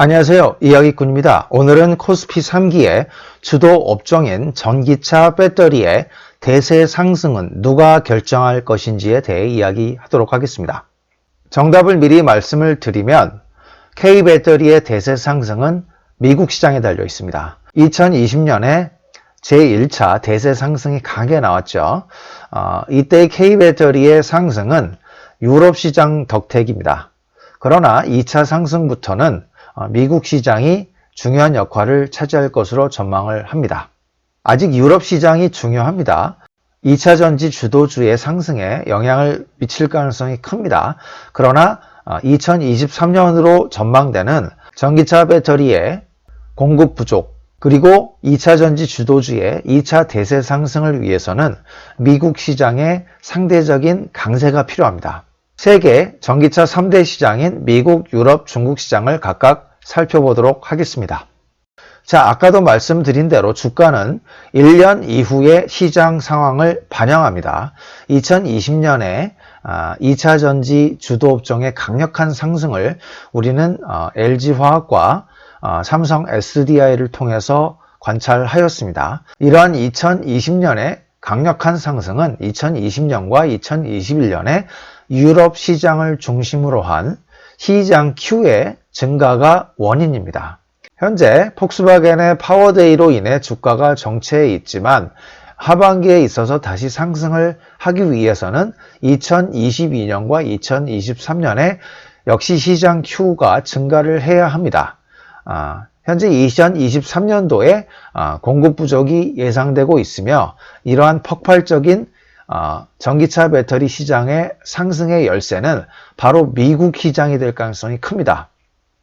안녕하세요. 이야기꾼입니다. 오늘은 코스피 3기의 주도 업종인 전기차 배터리의 대세 상승은 누가 결정할 것인지에 대해 이야기하도록 하겠습니다. 정답을 미리 말씀을 드리면 K배터리의 대세 상승은 미국 시장에 달려 있습니다. 2020년에 제1차 대세 상승이 강하게 나왔죠. 이때 K배터리의 상승은 유럽 시장 덕택입니다. 그러나 2차 상승부터는 미국 시장이 중요한 역할을 차지할 것으로 전망을 합니다. 아직 유럽 시장이 중요합니다. 2차 전지 주도주의 상승에 영향을 미칠 가능성이 큽니다. 그러나 2023년으로 전망되는 전기차 배터리의 공급 부족 그리고 2차 전지 주도주의 2차 대세 상승을 위해서는 미국 시장의 상대적인 강세가 필요합니다. 세계 전기차 3대 시장인 미국, 유럽, 중국 시장을 각각 살펴보도록 하겠습니다. 자, 아까도 말씀드린 대로 주가는 1년 이후의 시장 상황을 반영합니다. 2020년에 2차 전지 주도업종의 강력한 상승을 우리는 LG화학과 삼성 SDI를 통해서 관찰하였습니다. 이러한 2020년의 강력한 상승은 2020년과 2021년에 유럽 시장을 중심으로 한 시장 Q의 증가가 원인입니다. 현재 폭스바겐의 파워데이로 인해 주가가 정체해 있지만 하반기에 있어서 다시 상승을 하기 위해서는 2022년과 2023년에 역시 시장 Q가 증가를 해야 합니다. 현재 2023년도에 공급 부족이 예상되고 있으며 이러한 폭발적인 전기차 배터리 시장의 상승의 열쇠는 바로 미국 시장이 될 가능성이 큽니다.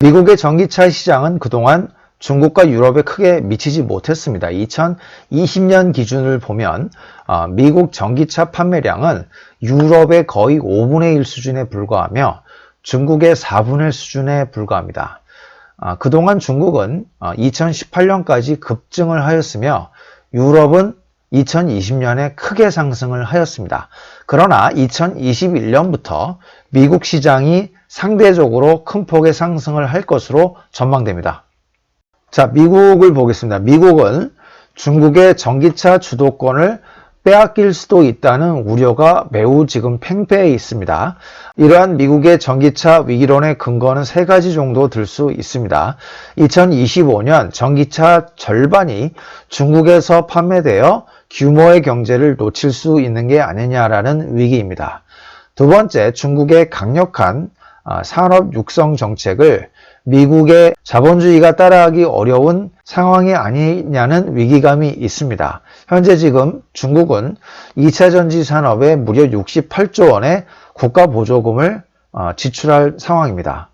미국의 전기차 시장은 그동안 중국과 유럽에 크게 미치지 못했습니다. 2020년 기준을 보면 미국 전기차 판매량은 유럽의 거의 5분의 1 수준에 불과하며 중국의 4분의 1 수준에 불과합니다. 그동안 중국은 2018년까지 급증을 하였으며 유럽은 2020년에 크게 상승을 하였습니다. 그러나 2021년부터 미국 시장이 상대적으로 큰 폭의 상승을 할 것으로 전망됩니다. 자, 미국을 보겠습니다. 미국은 중국의 전기차 주도권을 빼앗길 수도 있다는 우려가 매우 지금 팽배해 있습니다. 이러한 미국의 전기차 위기론의 근거는 3가지 정도 들 수 있습니다. 2025년 전기차 절반이 중국에서 판매되어 규모의 경제를 놓칠 수 있는 게 아니냐라는 위기입니다. 두 번째, 중국의 강력한 산업 육성 정책을 미국의 자본주의가 따라하기 어려운 상황이 아니냐는 위기감이 있습니다. 현재 지금 중국은 2차 전지 산업에 무려 68조 원의 국가 보조금을 지출할 상황입니다.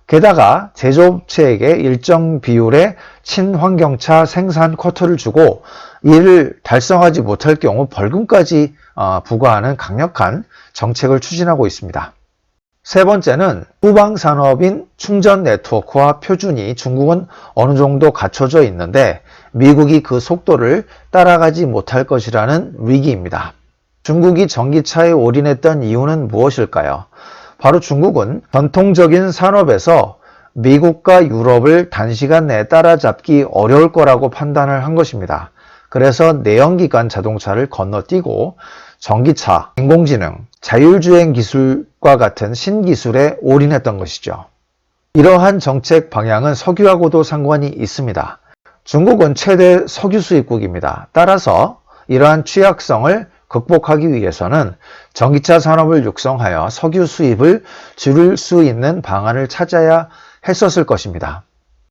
게다가 제조업체에게 일정 비율의 친환경차 생산 쿼터를 주고 이를 달성하지 못할 경우 벌금까지 부과하는 강력한 정책을 추진하고 있습니다. 세 번째는 후방 산업인 충전 네트워크와 표준이 중국은 어느 정도 갖춰져 있는데 미국이 그 속도를 따라가지 못할 것이라는 위기입니다. 중국이 전기차에 올인했던 이유는 무엇일까요? 바로 중국은 전통적인 산업에서 미국과 유럽을 단시간 내에 따라잡기 어려울 거라고 판단을 한 것입니다. 그래서 내연기관 자동차를 건너뛰고 전기차, 인공지능, 자율주행 기술과 같은 신기술에 올인했던 것이죠. 이러한 정책 방향은 석유하고도 상관이 있습니다. 중국은 최대 석유 수입국입니다. 따라서 이러한 취약성을 극복하기 위해서는 전기차 산업을 육성하여 석유 수입을 줄일 수 있는 방안을 찾아야 했었을 것입니다.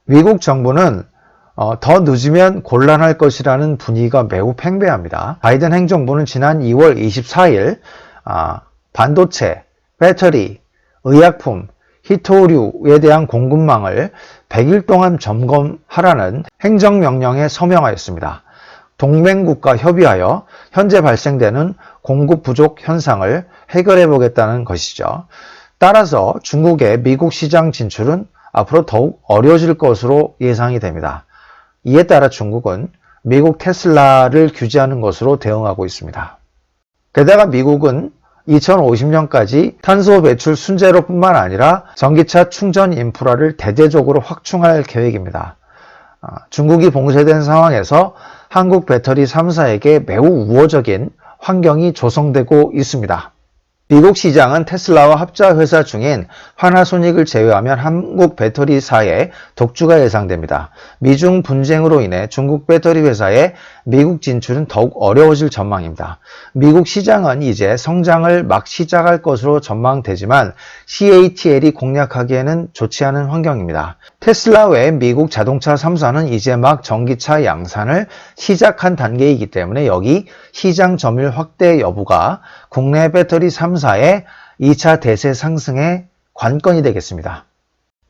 미국 정부는 더 늦으면 곤란할 것이라는 분위기가 매우 팽배합니다. 바이든 행정부는 지난 2월 24일 반도체, 배터리, 의약품, 히토류에 대한 공급망을 100일 동안 점검하라는 행정명령에 서명하였습니다. 동맹국과 협의하여 현재 발생되는 공급 부족 현상을 해결해 보겠다는 것이죠. 따라서 중국의 미국 시장 진출은 앞으로 더욱 어려워질 것으로 예상이 됩니다. 이에 따라 중국은 미국 테슬라를 규제하는 것으로 대응하고 있습니다. 게다가 미국은 2050년까지 탄소 배출 순제로뿐만 아니라 전기차 충전 인프라를 대대적으로 확충할 계획입니다. 중국이 봉쇄된 상황에서 한국 배터리 3사에게 매우 우호적인 환경이 조성되고 있습니다. 미국 시장은 테슬라와 합자 회사 중인 하나소닉을 제외하면 한국 배터리사의 독주가 예상됩니다. 미중 분쟁으로 인해 중국 배터리 회사의 미국 진출은 더욱 어려워질 전망입니다. 미국 시장은 이제 성장을 막 시작할 것으로 전망되지만 CATL이 공략하기에는 좋지 않은 환경입니다. 테슬라 외 미국 자동차 3사는 이제 막 전기차 양산을 시작한 단계이기 때문에 여기 시장 점유율 확대 여부가 국내 배터리 3사의 2차 대세 상승의 관건이 되겠습니다.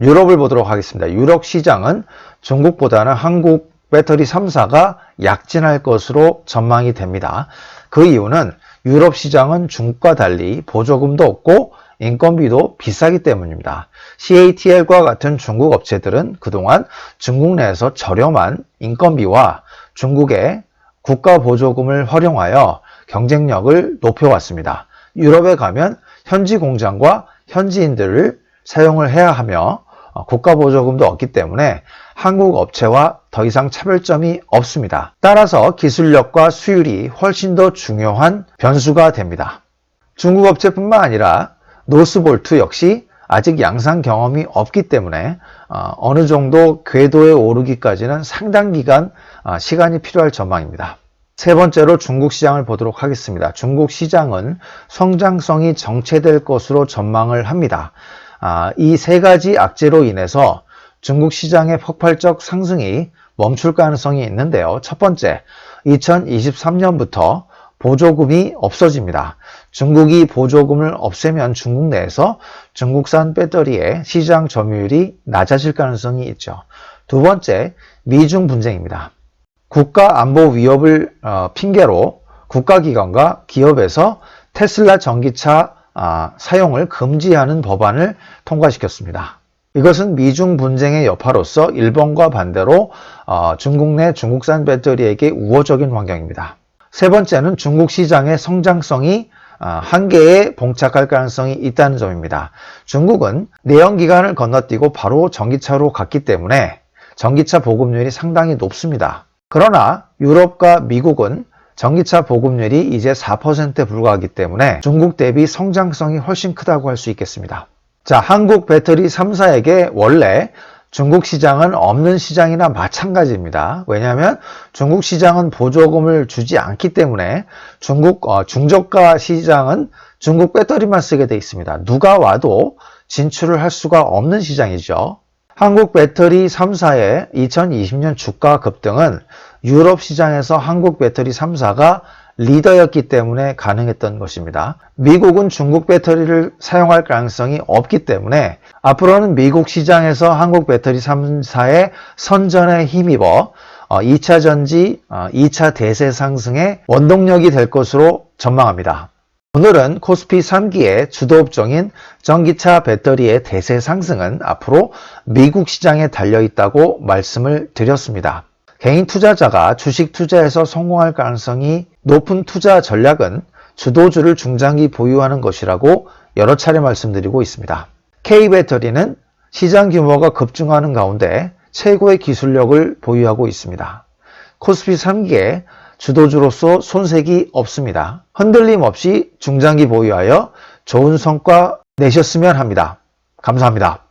유럽을 보도록 하겠습니다. 유럽 시장은 중국보다는 한국 배터리 3사가 약진할 것으로 전망이 됩니다. 그 이유는 유럽 시장은 중국과 달리 보조금도 없고 인건비도 비싸기 때문입니다. CATL과 같은 중국 업체들은 그동안 중국 내에서 저렴한 인건비와 중국의 국가 보조금을 활용하여 경쟁력을 높여왔습니다. 유럽에 가면 현지 공장과 현지인들을 사용을 해야 하며 국가 보조금도 없기 때문에 한국 업체와 더 이상 차별점이 없습니다. 따라서 기술력과 수율이 훨씬 더 중요한 변수가 됩니다. 중국 업체뿐만 아니라 노스볼트 역시 아직 양산 경험이 없기 때문에 어느 정도 궤도에 오르기까지는 상당 기간 시간이 필요할 전망입니다. 세 번째로 중국 시장을 보도록 하겠습니다. 중국 시장은 성장성이 정체될 것으로 전망을 합니다. 이 세 가지 악재로 인해서 중국 시장의 폭발적 상승이 멈출 가능성이 있는데요. 첫 번째, 2023년부터 보조금이 없어집니다. 중국이 보조금을 없애면 중국 내에서 중국산 배터리의 시장 점유율이 낮아질 가능성이 있죠. 두 번째, 미중 분쟁입니다. 국가 안보 위협을 핑계로 국가기관과 기업에서 테슬라 전기차 사용을 금지하는 법안을 통과시켰습니다. 이것은 미중 분쟁의 여파로서 일본과 반대로 중국 내 중국산 배터리에게 우호적인 환경입니다. 세 번째는 중국 시장의 성장성이 한계에 봉착할 가능성이 있다는 점입니다. 중국은 내연기관을 건너뛰고 바로 전기차로 갔기 때문에 전기차 보급률이 상당히 높습니다. 그러나 유럽과 미국은 전기차 보급률이 이제 4%에 불과하기 때문에 중국 대비 성장성이 훨씬 크다고 할 수 있겠습니다. 자, 한국 배터리 3사에게 원래 중국 시장은 없는 시장이나 마찬가지입니다. 왜냐하면 중국 시장은 보조금을 주지 않기 때문에 중국 중저가 시장은 중국 배터리만 쓰게 돼 있습니다. 누가 와도 진출을 할 수가 없는 시장이죠. 한국 배터리 3사의 2020년 주가 급등은 유럽 시장에서 한국 배터리 3사가 리더였기 때문에 가능했던 것입니다. 미국은 중국 배터리를 사용할 가능성이 없기 때문에 앞으로는 미국 시장에서 한국 배터리 3사의 선전에 힘입어 2차 전지, 2차 대세 상승의 원동력이 될 것으로 전망합니다. 오늘은 코스피 3기의 주도 업종인 전기차 배터리의 대세 상승은 앞으로 미국 시장에 달려있다고 말씀을 드렸습니다. 개인 투자자가 주식 투자에서 성공할 가능성이 높은 투자 전략은 주도주를 중장기 보유하는 것이라고 여러 차례 말씀드리고 있습니다. K배터리는 시장 규모가 급증하는 가운데 최고의 기술력을 보유하고 있습니다. 코스피 3기의 주도주로서 손색이 없습니다. 흔들림 없이 중장기 보유하여 좋은 성과 내셨으면 합니다. 감사합니다.